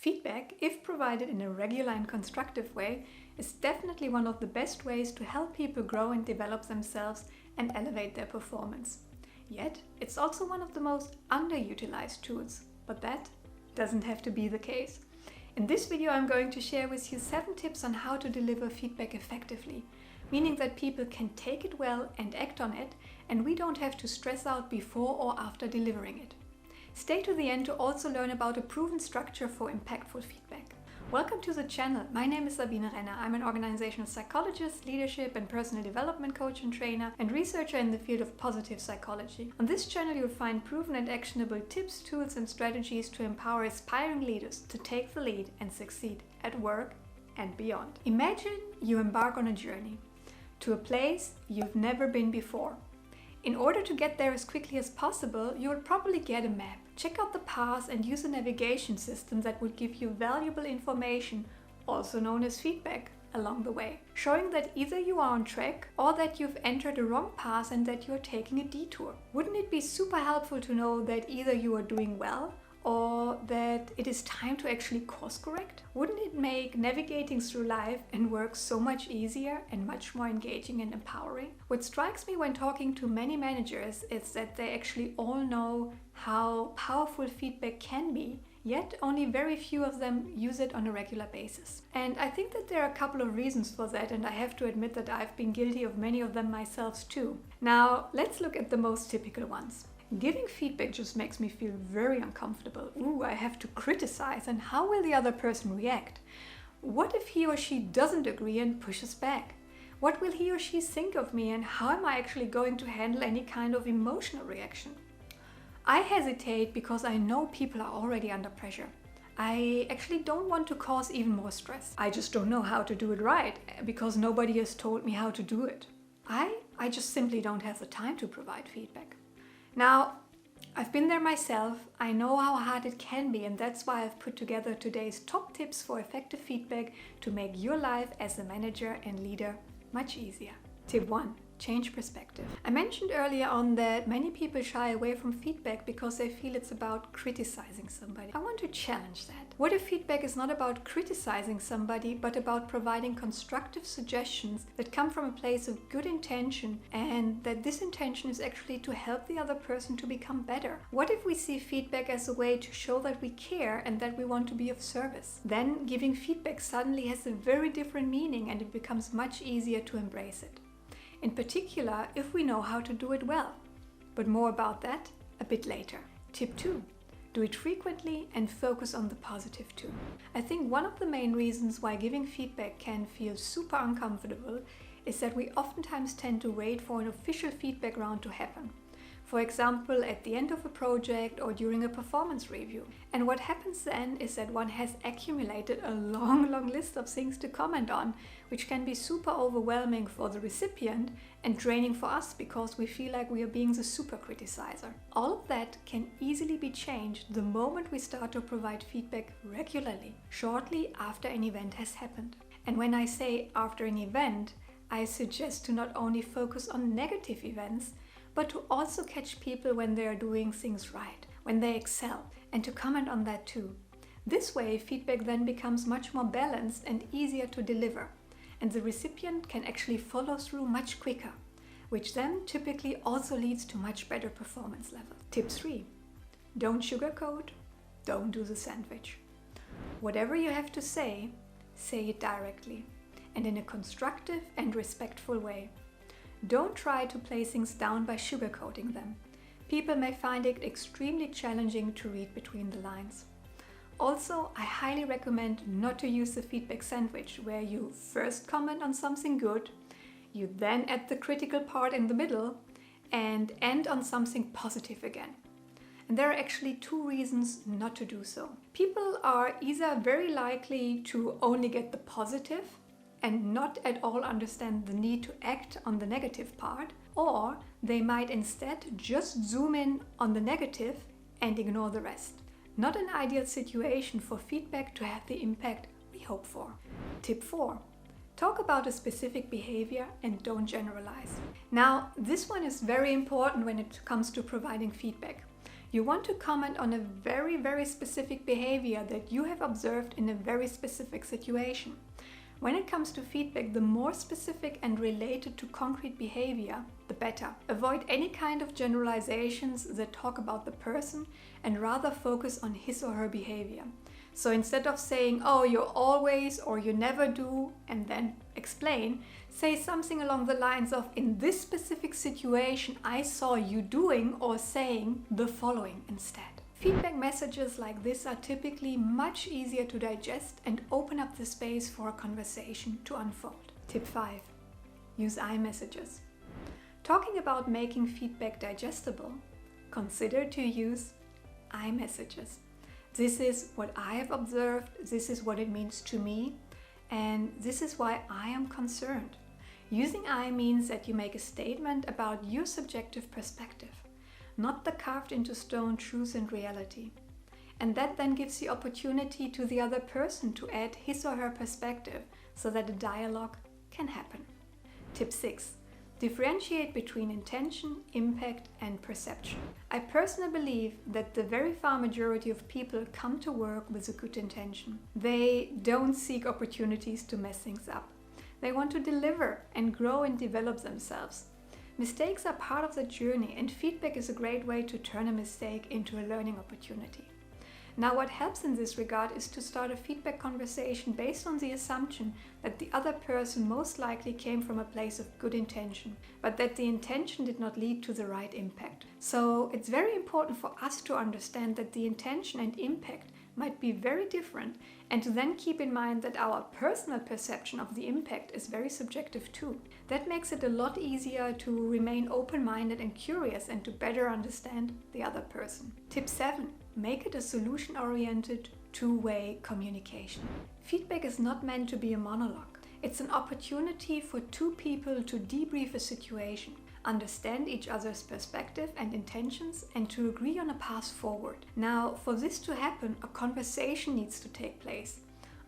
Feedback, if provided in a regular and constructive way, is definitely one of the best ways to help people grow and develop themselves and elevate their performance. Yet, it's also one of the most underutilized tools, but that doesn't have to be the case. In this video, I'm going to share with you 7 tips on how to deliver feedback effectively, meaning that people can take it well and act on it, and we don't have to stress out before or after delivering it. Stay to the end to also learn about a proven structure for impactful feedback. Welcome to the channel. My name is Sabine Renner. I'm an organizational psychologist, leadership and personal development coach and trainer, and researcher in the field of positive psychology. On this channel, you'll find proven and actionable tips, tools and strategies to empower aspiring leaders to take the lead and succeed at work and beyond. Imagine you embark on a journey to a place you've never been before. In order to get there as quickly as possible, you will probably get a map. Check out the path and use a navigation system that would give you valuable information, also known as feedback, along the way, showing that either you are on track or that you've entered a wrong path and that you're taking a detour. Wouldn't it be super helpful to know that either you are doing well or that it is time to actually course correct? Wouldn't it make navigating through life and work so much easier and much more engaging and empowering? What strikes me when talking to many managers is that they actually all know how powerful feedback can be, yet only very few of them use it on a regular basis. And I think that there are a couple of reasons for that, and I have to admit that I've been guilty of many of them myself too. Now, let's look at the most typical ones. Giving feedback just makes me feel very uncomfortable. I have to criticize, and how will the other person react? What if he or she doesn't agree and pushes back? What will he or she think of me, and how am I actually going to handle any kind of emotional reaction? I hesitate because I know people are already under pressure. I actually don't want to cause even more stress. I just don't know how to do it right because nobody has told me how to do it. I just simply don't have the time to provide feedback. Now, I've been there myself, I know how hard it can be, and that's why I've put together today's top tips for effective feedback to make your life as a manager and leader much easier. Tip 1. Change perspective. I mentioned earlier on that many people shy away from feedback because they feel it's about criticizing somebody. I want to challenge that. What if feedback is not about criticizing somebody, but about providing constructive suggestions that come from a place of good intention, and that this intention is actually to help the other person to become better? What if we see feedback as a way to show that we care and that we want to be of service? Then giving feedback suddenly has a very different meaning, and it becomes much easier to embrace it. In particular, if we know how to do it well. But more about that a bit later. Tip 2. Do it frequently and focus on the positive too. I think one of the main reasons why giving feedback can feel super uncomfortable is that we oftentimes tend to wait for an official feedback round to happen. For example, at the end of a project or during a performance review. And what happens then is that one has accumulated a long list of things to comment on, which can be super overwhelming for the recipient and draining for us because we feel like we are being the super criticizer. All of that can easily be changed the moment we start to provide feedback regularly, shortly after an event has happened. And when I say after an event, I suggest to not only focus on negative events, but to also catch people when they are doing things right, when they excel, and to comment on that too. This way, feedback then becomes much more balanced and easier to deliver, and the recipient can actually follow through much quicker, which then typically also leads to much better performance levels. Tip 3. Don't sugarcoat, don't do the sandwich. Whatever you have to say it directly, and in a constructive and respectful way. Don't try to play things down by sugarcoating them. People may find it extremely challenging to read between the lines. Also, I highly recommend not to use the feedback sandwich, where you first comment on something good, you then add the critical part in the middle, and end on something positive again. And there are actually 2 reasons not to do so. People are either very likely to only get the positive and not at all understand the need to act on the negative part, or they might instead just zoom in on the negative and ignore the rest. Not an ideal situation for feedback to have the impact we hope for. Tip 4. Talk about a specific behavior and don't generalize. Now, this one is very important when it comes to providing feedback. You want to comment on a very, very specific behavior that you have observed in a very specific situation. When it comes to feedback, the more specific and related to concrete behavior, the better. Avoid any kind of generalizations that talk about the person and rather focus on his or her behavior. So instead of saying, oh, you're always or you never do, and then explain, say something along the lines of, in this specific situation, I saw you doing or saying the following instead. Feedback messages like this are typically much easier to digest and open up the space for a conversation to unfold. Tip 5. Use I messages. Talking about making feedback digestible, consider to use I messages. This is what I have observed, this is what it means to me, and this is why I am concerned. Using I means that you make a statement about your subjective perspective, not the carved into stone truth and reality. And that then gives the opportunity to the other person to add his or her perspective so that a dialogue can happen. Tip 6. Differentiate between intention, impact, and perception. I personally believe that the very far majority of people come to work with a good intention. They don't seek opportunities to mess things up. They want to deliver and grow and develop themselves. Mistakes are part of the journey, and feedback is a great way to turn a mistake into a learning opportunity. Now, what helps in this regard is to start a feedback conversation based on the assumption that the other person most likely came from a place of good intention, but that the intention did not lead to the right impact. So it's very important for us to understand that the intention and impact might be very different, and to then keep in mind that our personal perception of the impact is very subjective too. That makes it a lot easier to remain open-minded and curious and to better understand the other person. Tip 7. Make it a solution-oriented, two-way communication. Feedback is not meant to be a monologue. It's an opportunity for two people to debrief a situation, understand each other's perspective and intentions, and to agree on a path forward. Now, for this to happen, a conversation needs to take place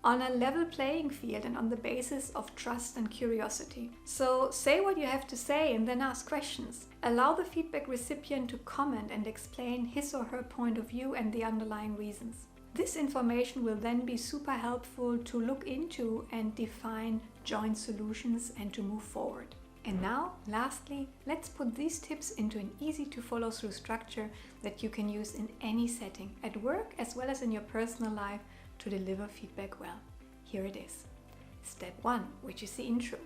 on a level playing field and on the basis of trust and curiosity. So say what you have to say and then ask questions. Allow the feedback recipient to comment and explain his or her point of view and the underlying reasons. This information will then be super helpful to look into and define joint solutions and to move forward. And now, lastly, let's put these tips into an easy to follow through structure that you can use in any setting, at work as well as in your personal life, to deliver feedback well. Here it is. Step 1, which is the intro.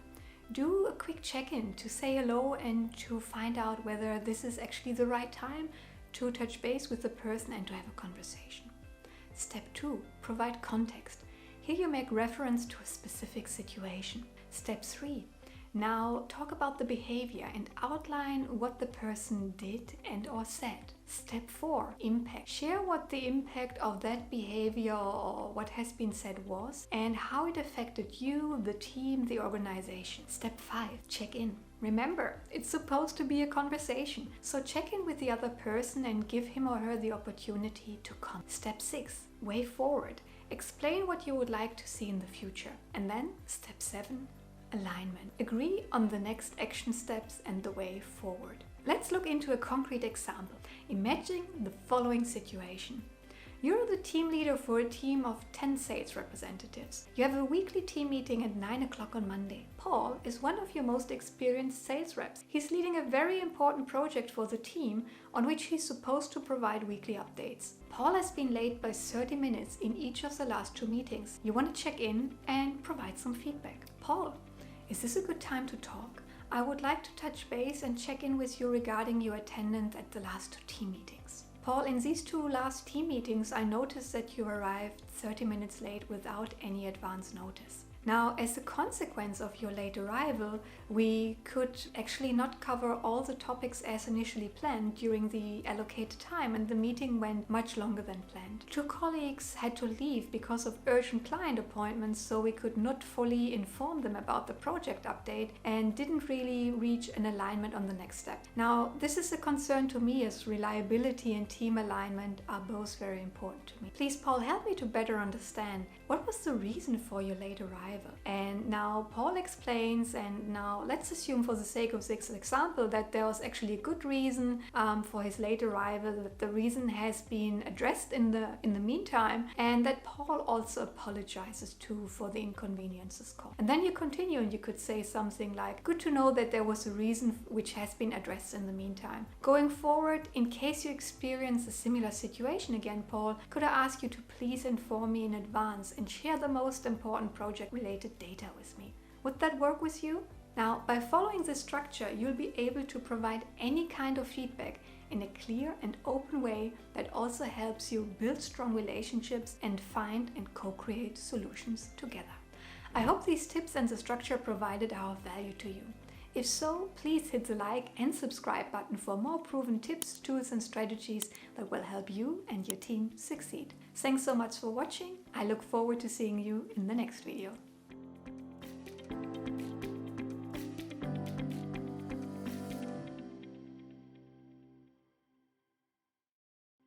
Do a quick check-in to say hello and to find out whether this is actually the right time to touch base with the person and to have a conversation. Step 2, provide context. Here you make reference to a specific situation. Step 3, now talk about the behavior and outline what the person did and or said. Step 4, impact. Share what the impact of that behavior or what has been said was and how it affected you, the team, the organization. Step 5, check in. Remember, it's supposed to be a conversation, so check in with the other person and give him or her the opportunity to comment. Step 6, way forward. Explain what you would like to see in the future. And then, step 7, alignment. Agree on the next action steps and the way forward. Let's look into a concrete example. Imagine the following situation. You're the team leader for a team of 10 sales representatives. You have a weekly team meeting at 9 o'clock on Monday. Paul is one of your most experienced sales reps. He's leading a very important project for the team on which he's supposed to provide weekly updates. Paul has been late by 30 minutes in each of the last 2 meetings. You want to check in and provide some feedback. Paul, is this a good time to talk? I would like to touch base and check in with you regarding your attendance at the last 2 team meetings. Paul, in these 2 last team meetings, I noticed that you arrived 30 minutes late without any advance notice. Now, as a consequence of your late arrival, we could actually not cover all the topics as initially planned during the allocated time, and the meeting went much longer than planned. 2 colleagues had to leave because of urgent client appointments, so we could not fully inform them about the project update and didn't really reach an alignment on the next step. Now, this is a concern to me as reliability and team alignment are both very important to me. Please, Paul, help me to better understand what was the reason for your late arrival. arrival. And now Paul explains, and now let's assume for the sake of this example that there was actually a good reason for his late arrival, that the reason has been addressed in the meantime, and that Paul also apologizes too for the inconveniences caused. And then you continue and you could say something like, good to know that there was a reason which has been addressed in the meantime. Going forward, in case you experience a similar situation again, Paul, could I ask you to please inform me in advance and share the most important project-related data with me? Would that work with you? Now, by following this structure, you'll be able to provide any kind of feedback in a clear and open way that also helps you build strong relationships and find and co-create solutions together. I hope these tips and the structure provided are of value to you. If so, please hit the like and subscribe button for more proven tips, tools and strategies that will help you and your team succeed. Thanks so much for watching. I look forward to seeing you in the next video.